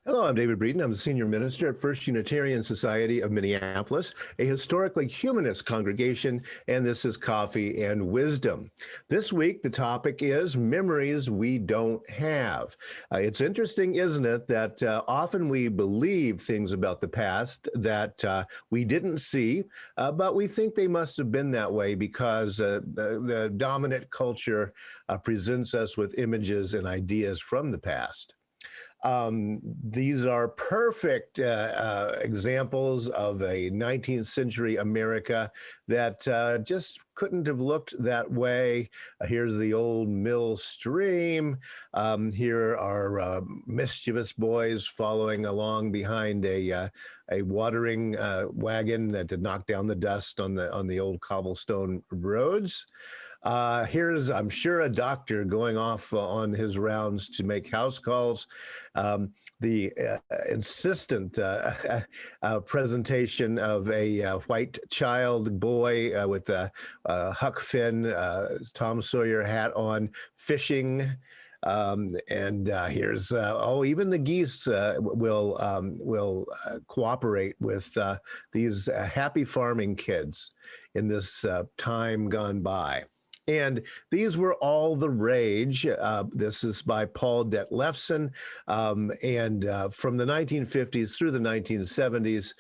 Hello, I'm David Breeden. I'm the senior minister at First Unitarian Society of Minneapolis, a historically humanist congregation, and this is Coffee and Wisdom. This week, the topic is memories we don't have. It's interesting, isn't it, that often we believe things about the past that we didn't see, but we think they must have been that way because the dominant culture presents us with images and ideas from the past. These are perfect examples of a 19th century America that just couldn't have looked that way. Here's the old mill stream. Here are mischievous boys following along behind a watering wagon to knock down the dust on the old cobblestone roads. Here's, I'm sure, a doctor going off on his rounds to make house calls. The insistent presentation of a white child boy with a Huck Finn, Tom Sawyer hat on, fishing. Here's even the geese will cooperate with these happy farming kids in this time gone by. And these were all the rage. This is by Paul Detlefsen. From the 1950s through the 1970s,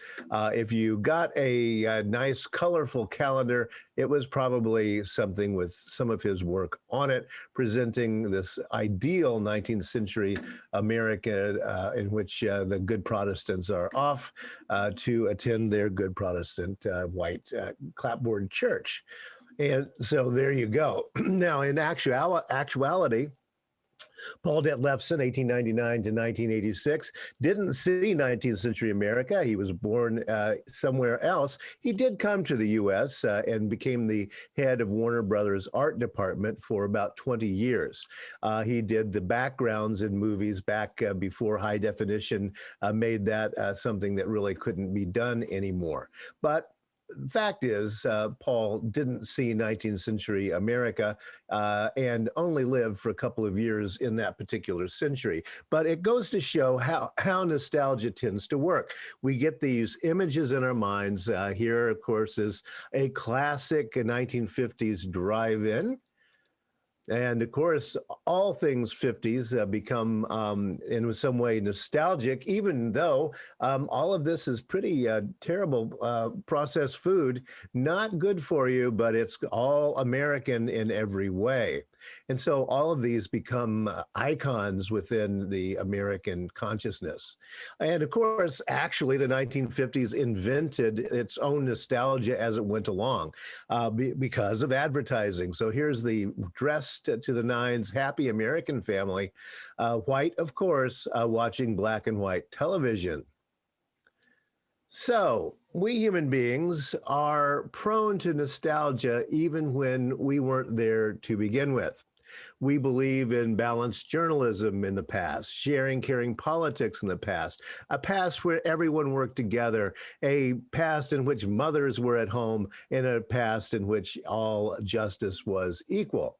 if you got a nice, colorful calendar, it was probably something with some of his work on it, presenting this ideal 19th century America in which the good Protestants are off to attend their good Protestant white clapboard church. And so there you go. Now, in actuality, Paul Detlefsen, 1899 to 1986, didn't see 19th century America. He was born somewhere else. He did come to the U.S. And became the head of Warner Brothers art department for about 20 years. He did the backgrounds in movies back before high definition made that something that really couldn't be done anymore. But the fact is, Paul didn't see 19th century America and only lived for a couple of years in that particular century. But it goes to show how nostalgia tends to work. We get these images in our minds. Here, of course, is a classic 1950s drive-in. And of course, all things 50s become in some way nostalgic, even though all of this is pretty terrible processed food, not good for you, but it's all American in every way. And so all of these become icons within the American consciousness. And of course, actually, the 1950s invented its own nostalgia as it went along because of advertising. So here's the dressed to the nines, happy American family, white, of course, watching black and white television. So we human beings are prone to nostalgia even when we weren't there to begin with. We believe in balanced journalism in the past, sharing, caring politics in the past, a past where everyone worked together, a past in which mothers were at home, and a past in which all justice was equal.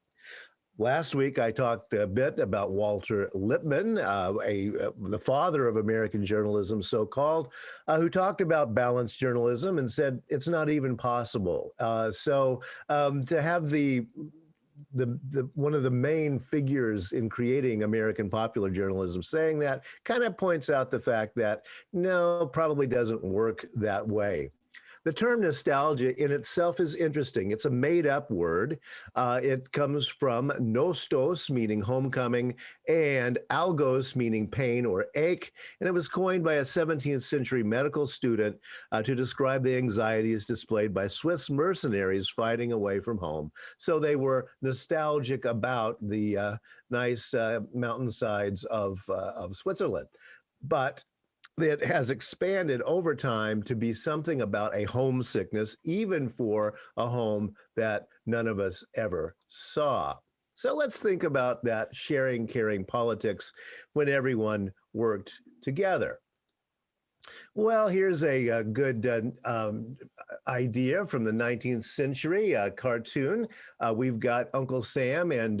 Last week, I talked a bit about Walter Lippman, the father of American journalism, so-called, who talked about balanced journalism and said it's not even possible. To have one of the main figures in creating American popular journalism saying that kind of points out the fact that no, probably doesn't work that way. The term nostalgia in itself is interesting. It's a made-up word. It comes from nostos, meaning homecoming, and algos, meaning pain or ache. And it was coined by a 17th century medical student to describe the anxieties displayed by Swiss mercenaries fighting away from home. So they were nostalgic about the nice mountainsides of Switzerland. But it has expanded over time to be something about a homesickness, even for a home that none of us ever saw. So let's think about that sharing, caring politics when everyone worked together. Well, here's a good idea from the 19th century cartoon. We've got Uncle Sam and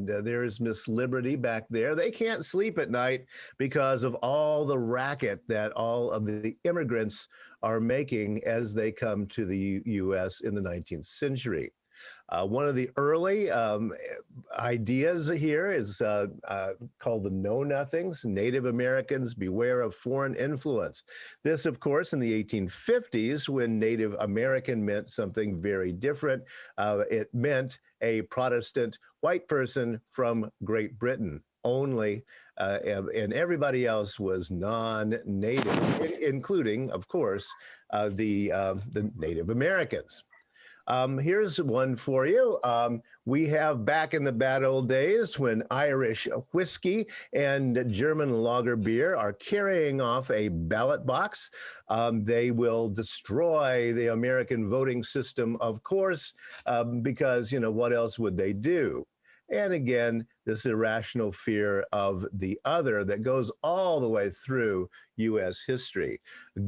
there's Miss Liberty back there. They can't sleep at night because of all the racket that all of the immigrants are making as they come to the U.S. in the 19th century. One of the early ideas here is called the Know Nothings. Native Americans beware of foreign influence. This, of course, in the 1850s, when Native American meant something very different. It meant a Protestant white person from Great Britain only, and everybody else was non-native, including, of course, the Native Americans. Here's one for you. We have back in the bad old days when Irish whiskey and German lager beer are carrying off a ballot box. They will destroy the American voting system, of course, because, you know, what else would they do? And again, this irrational fear of the other that goes all the way through U.S. history.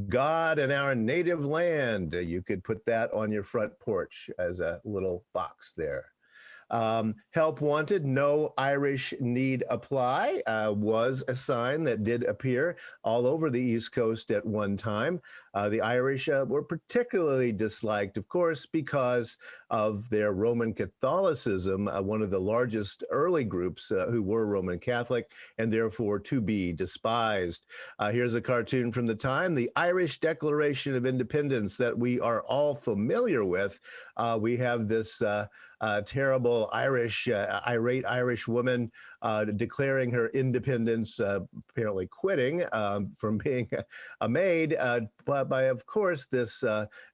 God and our native land. You could put that on your front porch as a little box there. Help wanted, no Irish need apply was a sign that did appear all over the East Coast at one time. The Irish were particularly disliked, of course, because of their Roman Catholicism, one of the largest early groups who were Roman Catholic and therefore to be despised. Here's a cartoon from the time, the Irish Declaration of Independence that we are all familiar with. We have this terrible irate Irish woman declaring her independence, apparently quitting from being a maid, but by, of course, this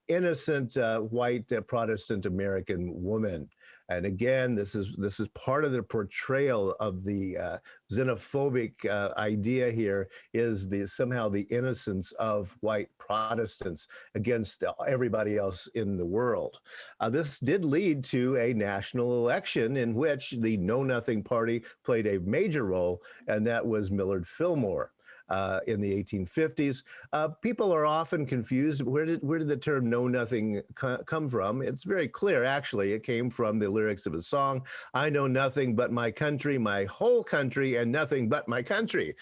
innocent white Protestant American woman. And again, this is part of the portrayal of the xenophobic idea here is somehow the innocence of white Protestants against everybody else in the world. This did lead to a national election in which the Know Nothing Party played a major role, and that was Millard Fillmore. In the 1850s. People are often confused. Where did the term know nothing come from? It's very clear, actually. It came from the lyrics of a song, I know nothing but my country, my whole country, and nothing but my country.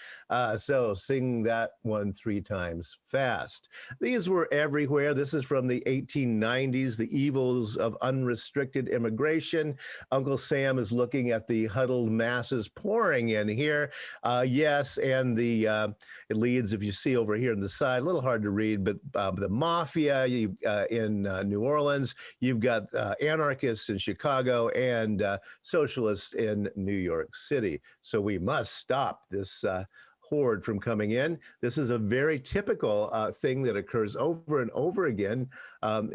So sing that one 3 times fast. These were everywhere. This is from the 1890s, the evils of unrestricted immigration. Uncle Sam is looking at the huddled masses pouring in here. Yes, and it leads, if you see over here on the side, a little hard to read, but the mafia in New Orleans, you've got anarchists in Chicago and socialists in New York City. So we must stop this horde from coming in. This is a very typical thing that occurs over and over again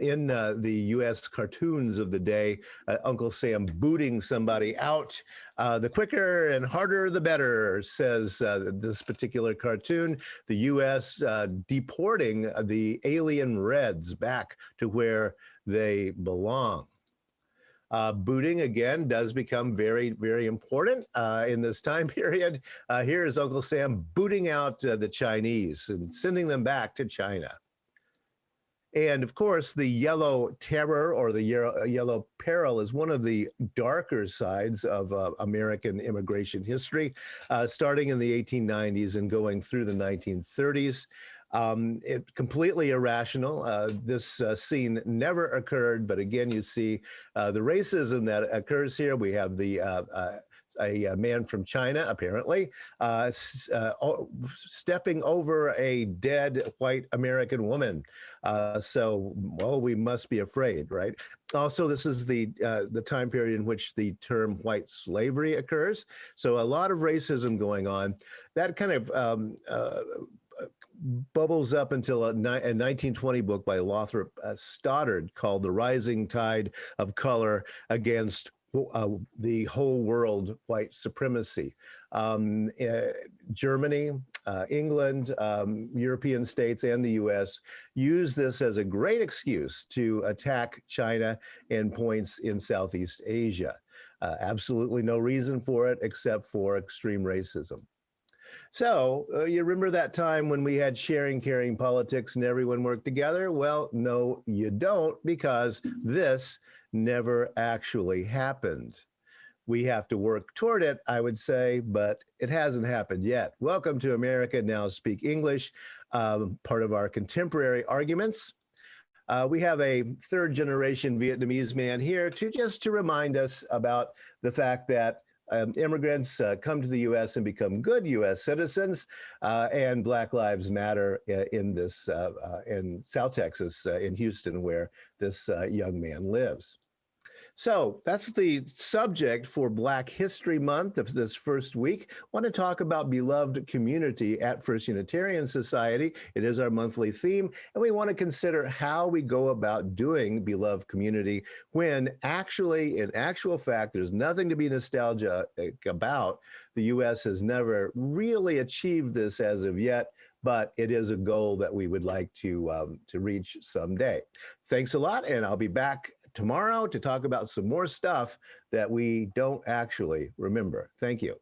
in the U.S. cartoons of the day. Uncle Sam booting somebody out. The quicker and harder, the better, says this particular cartoon. The U.S. Deporting the alien Reds back to where they belong. Booting, again, does become very, very important in this time period. Here is Uncle Sam booting out the Chinese and sending them back to China. And of course, the yellow terror or the yellow peril is one of the darker sides of American immigration history, starting in the 1890s and going through the 1930s. It completely irrational. This scene never occurred, but again, you see the racism that occurs here. We have a man from China, apparently, stepping over a dead white American woman. So, well, we must be afraid, right? Also, this is the time period in which the term white slavery occurs. So a lot of racism going on. That kind of bubbles up until a 1920 book by Lothrop Stoddard called The Rising Tide of Color Against the Whole World White Supremacy. Germany, England, European states, and the U.S. use this as a great excuse to attack China and points in Southeast Asia. Absolutely no reason for it except for extreme racism. So, you remember that time when we had sharing, caring politics and everyone worked together? Well, no, you don't, because this never actually happened. We have to work toward it, I would say, but it hasn't happened yet. Welcome to America Now Speak English, part of our contemporary arguments. We have a third generation Vietnamese man here to remind us about the fact that immigrants come to the U.S. and become good U.S. citizens, and Black Lives Matter in South Texas, in Houston, where this young man lives. So that's the subject for Black History Month of this first week. I want to talk about beloved community at First Unitarian Society. It is our monthly theme, and we want to consider how we go about doing beloved community when actually, in actual fact, there's nothing to be nostalgic about. The U.S. has never really achieved this as of yet, but it is a goal that we would like to reach someday. Thanks a lot, and I'll be back tomorrow to talk about some more stuff that we don't actually remember. Thank you.